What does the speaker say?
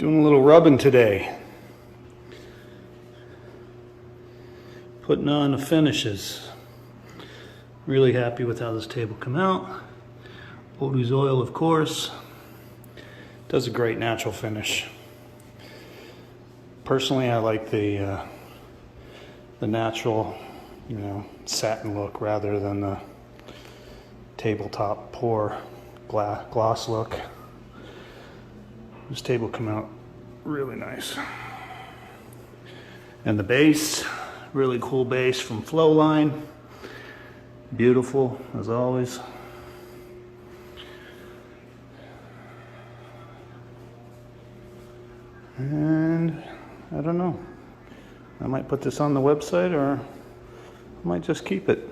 Doing a little rubbing today. Putting on the finishes. Really happy with how this table came out. Odoo's oil, of course. Does a great natural finish. Personally, I like the natural, satin look rather than the tabletop pour gloss look. This table came out really nice. And the base, really cool base from Flowyline. Beautiful as always. And I don't know, I might put this on the website or I might just keep it.